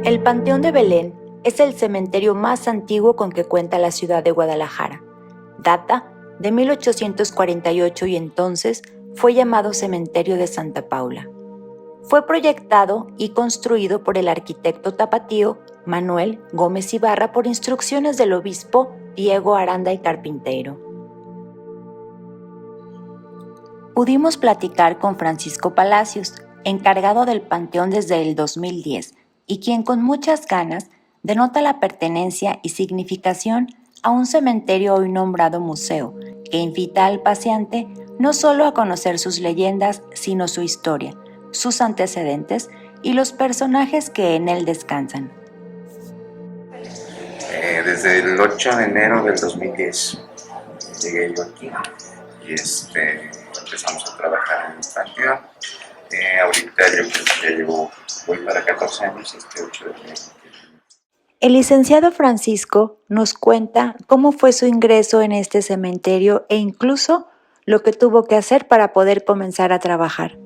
El Panteón de Belén es el cementerio más antiguo con que cuenta la ciudad de Guadalajara. Data de 1848 y entonces fue llamado Cementerio de Santa Paula. Fue proyectado y construido por el arquitecto tapatío Manuel Gómez Ibarra por instrucciones del obispo Diego Aranda y Carpinteiro. Pudimos platicar con Francisco Palacios, encargado del panteón desde el 2010, y quien con muchas ganas denota la pertenencia y significación a un cementerio hoy nombrado museo, que invita al paseante no solo a conocer sus leyendas, sino su historia, sus antecedentes y los personajes que en él descansan. Desde el 8 de enero del 2010 llegué yo aquí y empezamos a trabajar en el panteón. Ahorita yo creo que ya voy para 14 años, 8 de enero. El licenciado Francisco nos cuenta cómo fue su ingreso en este cementerio e incluso lo que tuvo que hacer para poder comenzar a trabajar.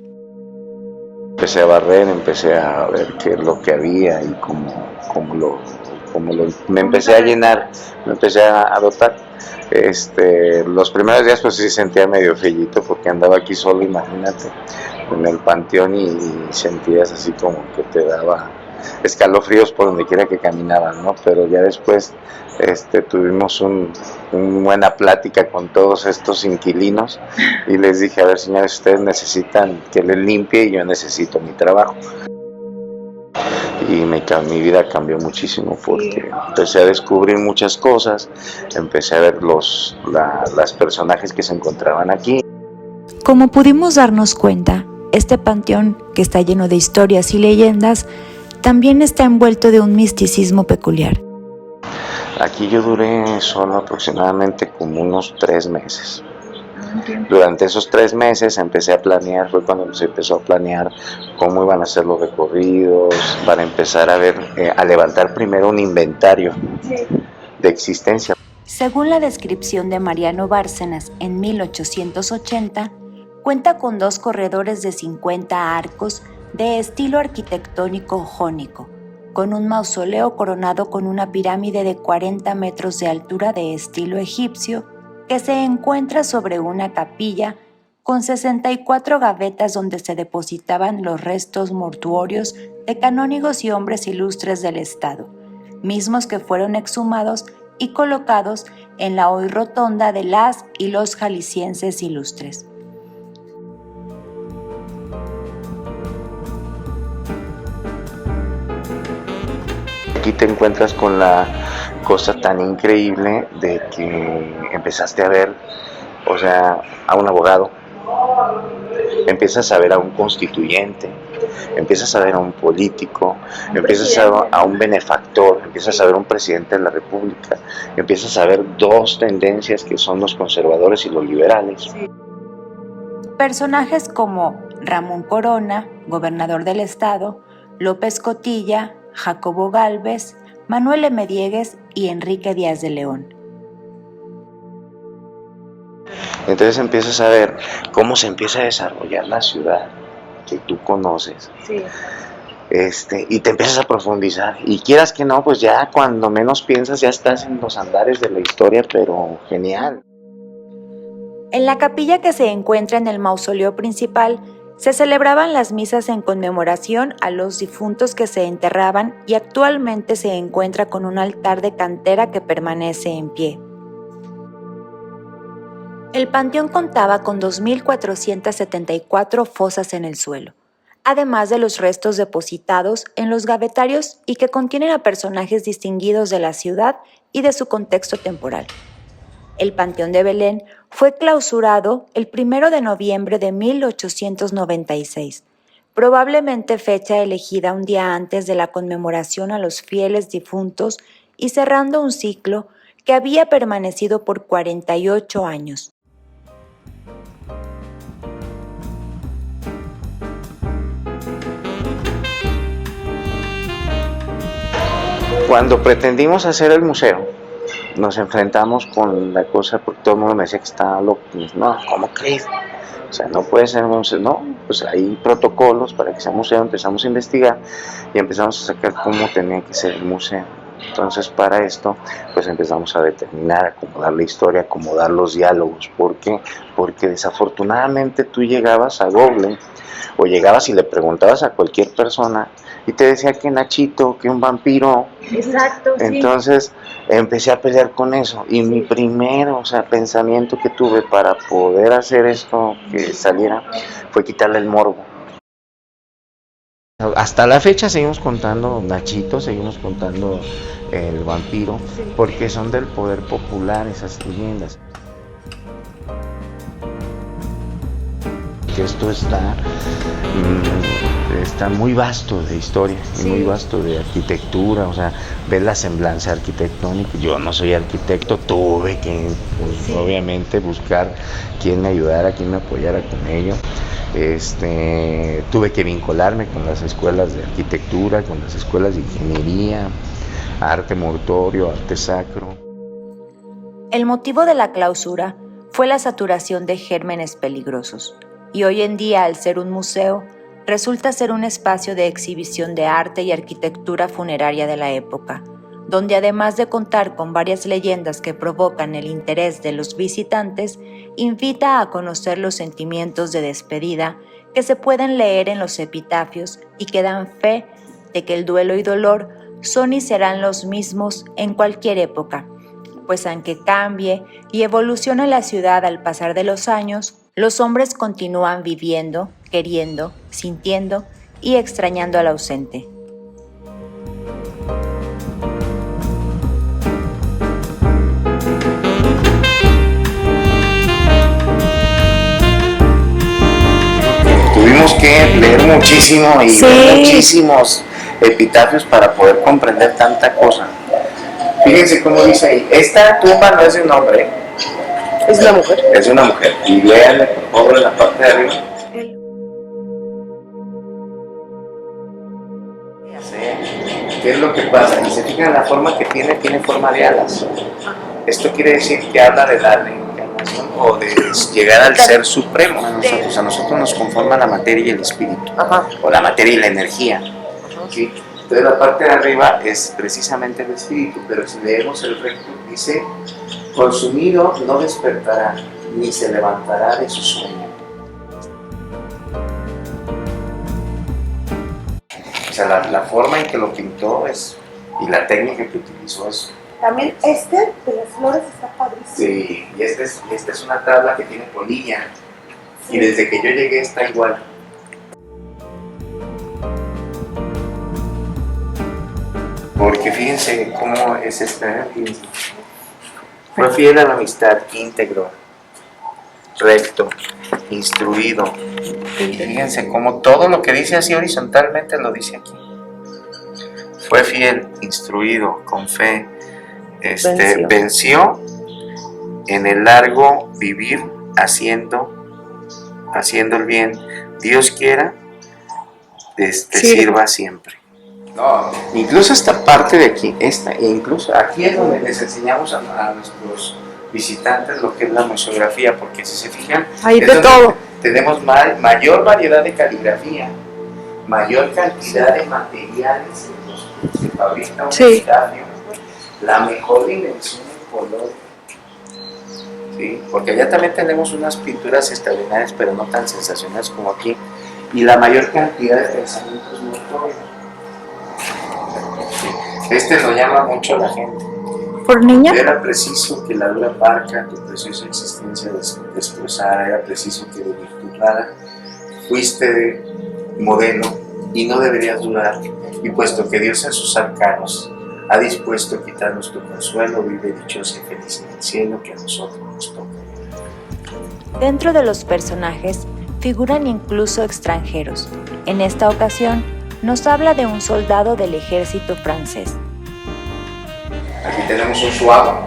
Empecé a barrer, empecé a ver qué es lo que había y me empecé a llenar, me empecé a dotar. Los primeros días pues sí sentía medio fellito porque andaba aquí solo, imagínate, en el panteón y sentías así como que te daba escalofríos por donde quiera que caminaban, ¿no? Pero ya después tuvimos una buena plática con todos estos inquilinos y les dije, a ver señores, ustedes necesitan que les limpie y yo necesito mi trabajo. Y mi vida cambió muchísimo porque empecé a descubrir muchas cosas, empecé a ver los personajes que se encontraban aquí. Como pudimos darnos cuenta, este panteón, que está lleno de historias y leyendas, también está envuelto de un misticismo peculiar. Aquí yo duré solo aproximadamente como unos 3 meses. Durante esos 3 meses empecé a planear, fue cuando se empezó a planear cómo iban a ser los recorridos, para empezar a ver, a levantar primero un inventario de existencia. Según la descripción de Mariano Bárcenas en 1880, cuenta con 2 corredores de 50 arcos de estilo arquitectónico jónico, con un mausoleo coronado con una pirámide de 40 metros de altura de estilo egipcio, que se encuentra sobre una capilla con 64 gavetas donde se depositaban los restos mortuorios de canónigos y hombres ilustres del Estado, mismos que fueron exhumados y colocados en la hoy rotonda de las y los jaliscienses ilustres. Aquí te encuentras con la cosa tan increíble de que empezaste a ver, o sea, a un abogado, empiezas a ver a un constituyente, empiezas a ver a un político, empiezas a un benefactor, empiezas a ver a un presidente de la República, empiezas a ver 2 tendencias que son los conservadores y los liberales. Personajes como Ramón Corona, gobernador del estado, López Cotilla, Jacobo Gálvez, Manuel M. Diegues y Enrique Díaz de León. Entonces empiezas a ver cómo se empieza a desarrollar la ciudad que tú conoces. Sí. Y te empiezas a profundizar. Y quieras que no, pues ya cuando menos piensas ya estás en los andares de la historia, pero genial. En la capilla que se encuentra en el mausoleo principal, se celebraban las misas en conmemoración a los difuntos que se enterraban y actualmente se encuentra con un altar de cantera que permanece en pie. El panteón contaba con 2.474 fosas en el suelo, además de los restos depositados en los gavetarios y que contienen a personajes distinguidos de la ciudad y de su contexto temporal. El Panteón de Belén fue clausurado el 1 de noviembre de 1896, probablemente fecha elegida un día antes de la conmemoración a los fieles difuntos y cerrando un ciclo que había permanecido por 48 años. Cuando pretendimos hacer el museo, nos enfrentamos con la cosa porque todo el mundo me decía que estaba loco. No, ¿cómo crees? O sea, no puede ser un museo, no, pues hay protocolos para que sea museo, empezamos a investigar y empezamos a sacar cómo tenía que ser el museo. Entonces para esto pues empezamos a determinar, acomodar la historia, acomodar los diálogos. ¿Por qué? Porque desafortunadamente tú llegabas a Google o llegabas y le preguntabas a cualquier persona y te decía que Nachito, que un vampiro. Exacto, sí. Entonces empecé a pelear con eso y mi primer, pensamiento que tuve para poder hacer esto que saliera fue quitarle el morbo. Hasta la fecha seguimos contando Nachito, seguimos contando el vampiro, porque son del poder popular esas leyendas. Que esto está muy vasto de historia y muy vasto de arquitectura, o sea, ves la semblanza arquitectónica. Yo no soy arquitecto, tuve que obviamente buscar quién me ayudara, quién me apoyara con ello. Tuve que vincularme con las escuelas de arquitectura, con las escuelas de ingeniería, arte mortuorio, arte sacro. El motivo de la clausura fue la saturación de gérmenes peligrosos, y hoy en día, al ser un museo, resulta ser un espacio de exhibición de arte y arquitectura funeraria de la época, donde además de contar con varias leyendas que provocan el interés de los visitantes, invita a conocer los sentimientos de despedida que se pueden leer en los epitafios y que dan fe de que el duelo y dolor son y serán los mismos en cualquier época, pues aunque cambie y evolucione la ciudad al pasar de los años, los hombres continúan viviendo, queriendo, sintiendo y extrañando al ausente. Tuvimos que leer muchísimo y ver muchísimos epitafios para poder comprender tanta cosa. Fíjense cómo dice ahí, esta tumba no es de un hombre, Es una mujer. es de una mujer. Y véanle por favor en la parte de arriba. ¿Qué es lo que pasa? Y se fijan la forma que tiene forma de alas. Esto quiere decir que habla de la reencarnación o de llegar al ser supremo. A nosotros nos conforma la materia y el espíritu, o la materia y la energía. ¿Sí? Entonces la parte de arriba es precisamente el espíritu, pero si leemos el recto dice, consumido no despertará, ni se levantará de su sueño. O sea, la forma en que lo pintó y la técnica que utilizó es... También de las flores está padrísimo. Sí, y esta es una tabla que tiene polilla, y desde que yo llegué está igual. Porque fíjense cómo es esta, fíjense. Fue fiel a la amistad, íntegro, recto, instruido. Y fíjense cómo todo lo que dice así horizontalmente lo dice aquí. Fue fiel, instruido, con fe, venció en el largo vivir haciendo el bien. Dios quiera, sirva siempre. No, incluso esta parte de aquí, incluso aquí es donde les enseñamos a nuestros visitantes lo que es la museografía, porque si se fijan, hay de todo. Tenemos mayor variedad de caligrafía, mayor cantidad de materiales en los que se fabrica un epitafio, la mejor dimensión en color. ¿Sí? Porque allá también tenemos unas pinturas extraordinarias, pero no tan sensacionales como aquí, y la mayor cantidad de pensamientos notorios. Lo llama mucho la gente. ¿Por niña? Era preciso que la dura barca, tu preciosa existencia destrozara, era preciso que de virtud rara fuiste modelo y no deberías durar, y puesto que Dios en sus arcanos ha dispuesto a quitarnos tu consuelo, vive dichosa y feliz en el cielo que a nosotros nos toca. Dentro de los personajes figuran incluso extranjeros. En esta ocasión nos habla de un soldado del ejército francés. Aquí tenemos un suabo.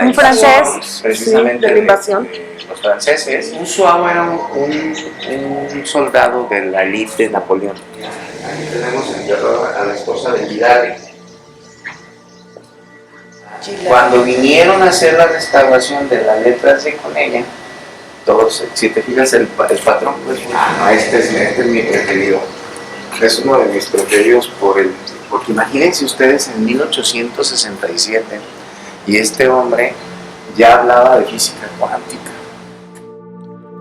Un francés, precisamente de la invasión. Los franceses. Un suabo era un soldado de la élite de Napoleón. Aquí tenemos a la esposa de Vidal. Cuando vinieron a hacer la restauración de la letra C con ella, todos, si te fijas el patrón, pues, este es mi preferido. Es uno de mis preferidos porque imagínense ustedes en 1867 y este hombre ya hablaba de física cuántica.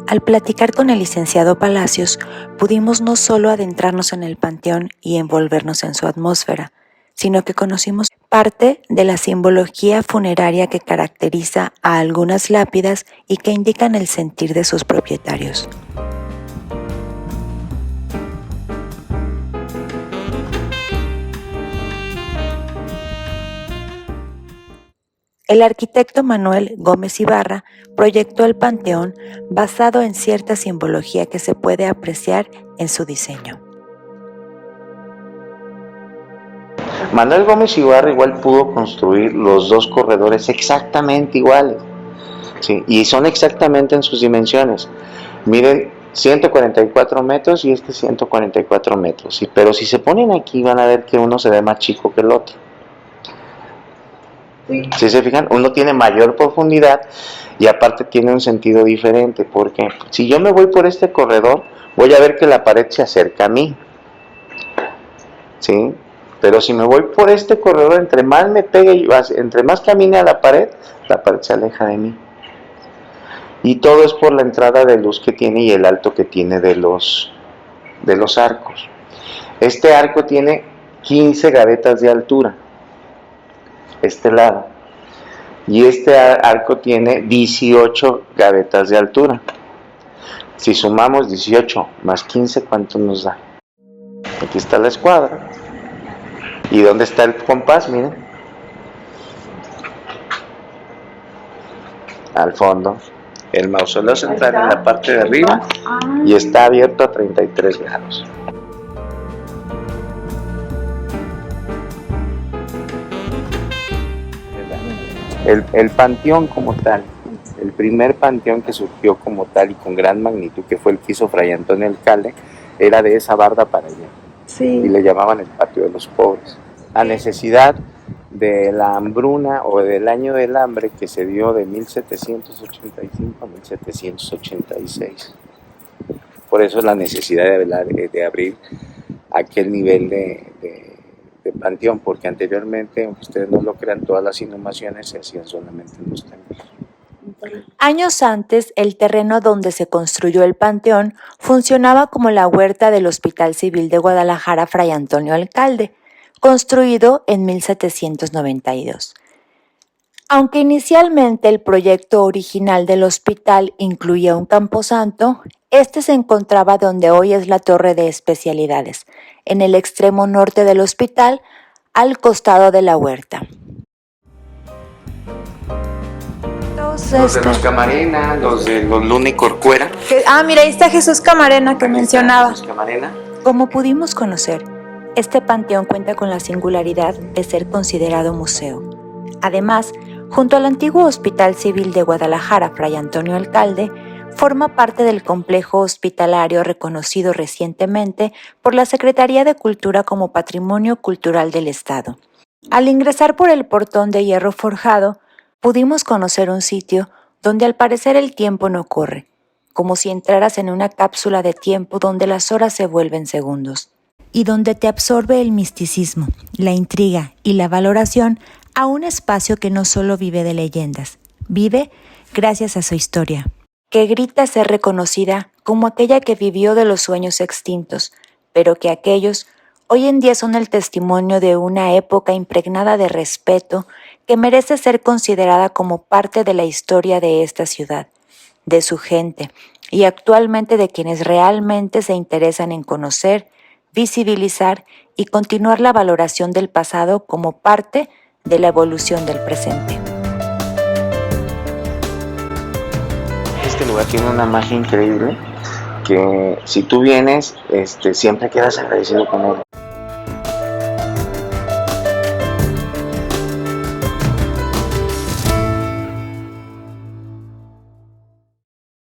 Al platicar con el licenciado Palacios, pudimos no solo adentrarnos en el panteón y envolvernos en su atmósfera, sino que conocimos parte de la simbología funeraria que caracteriza a algunas lápidas y que indican el sentir de sus propietarios. El arquitecto Manuel Gómez Ibarra proyectó el panteón basado en cierta simbología que se puede apreciar en su diseño. Manuel Gómez Ibarra igual pudo construir los dos corredores exactamente iguales, ¿sí? Y son exactamente en sus dimensiones. Miren, 144 metros y 144 metros, ¿sí? Pero si se ponen aquí van a ver que uno se ve más chico que el otro. Si se fijan, uno tiene mayor profundidad y aparte tiene un sentido diferente, porque si yo me voy por este corredor, voy a ver que la pared se acerca a mí, ¿sí? Pero si me voy por este corredor, entre más me pegue, entre más camine a la pared se aleja de mí. Y todo es por la entrada de luz que tiene y el alto que tiene de los arcos. Este arco tiene 15 gavetas de altura, este lado. Y este arco tiene 18 gavetas de altura. Si sumamos 18 más 15, ¿cuánto nos da? Aquí está la escuadra. ¿Y dónde está el compás? Miren. Al fondo. El mausoleo central en la parte de arriba y está abierto a 33 grados. El panteón como tal, el primer panteón que surgió como tal y con gran magnitud, que fue el que hizo Fray Antonio Alcalde, era de esa barda para allá. Sí. Y le llamaban el patio de los pobres. A necesidad de la hambruna o del año del hambre que se dio de 1785 a 1786. Por eso es la necesidad de abrir aquel nivel de panteón, porque anteriormente, aunque ustedes no lo crean, todas las inhumaciones se hacían solamente en los templos. Años antes, el terreno donde se construyó el panteón funcionaba como la huerta del Hospital Civil de Guadalajara Fray Antonio Alcalde, construido en 1792. Aunque inicialmente el proyecto original del hospital incluía un camposanto, este se encontraba donde hoy es la Torre de Especialidades, en el extremo norte del hospital, al costado de la huerta. Los de los Camarena, los de los Luna y Corcuera. Mira, ahí está Jesús Camarena que mencionaba. Jesús Camarena. Como pudimos conocer, este panteón cuenta con la singularidad de ser considerado museo. Además, junto al antiguo Hospital Civil de Guadalajara Fray Antonio Alcalde, forma parte del complejo hospitalario reconocido recientemente por la Secretaría de Cultura como Patrimonio Cultural del Estado. Al ingresar por el portón de hierro forjado, pudimos conocer un sitio donde al parecer el tiempo no corre, como si entraras en una cápsula de tiempo donde las horas se vuelven segundos, y donde te absorbe el misticismo, la intriga y la valoración a un espacio que no solo vive de leyendas, vive gracias a su historia, que grita ser reconocida como aquella que vivió de los sueños extintos, pero que aquellos hoy en día son el testimonio de una época impregnada de respeto que merece ser considerada como parte de la historia de esta ciudad, de su gente y actualmente de quienes realmente se interesan en conocer, visibilizar y continuar la valoración del pasado como parte de la evolución del presente. Este lugar tiene una magia increíble que si tú vienes, siempre quedas agradecido con él.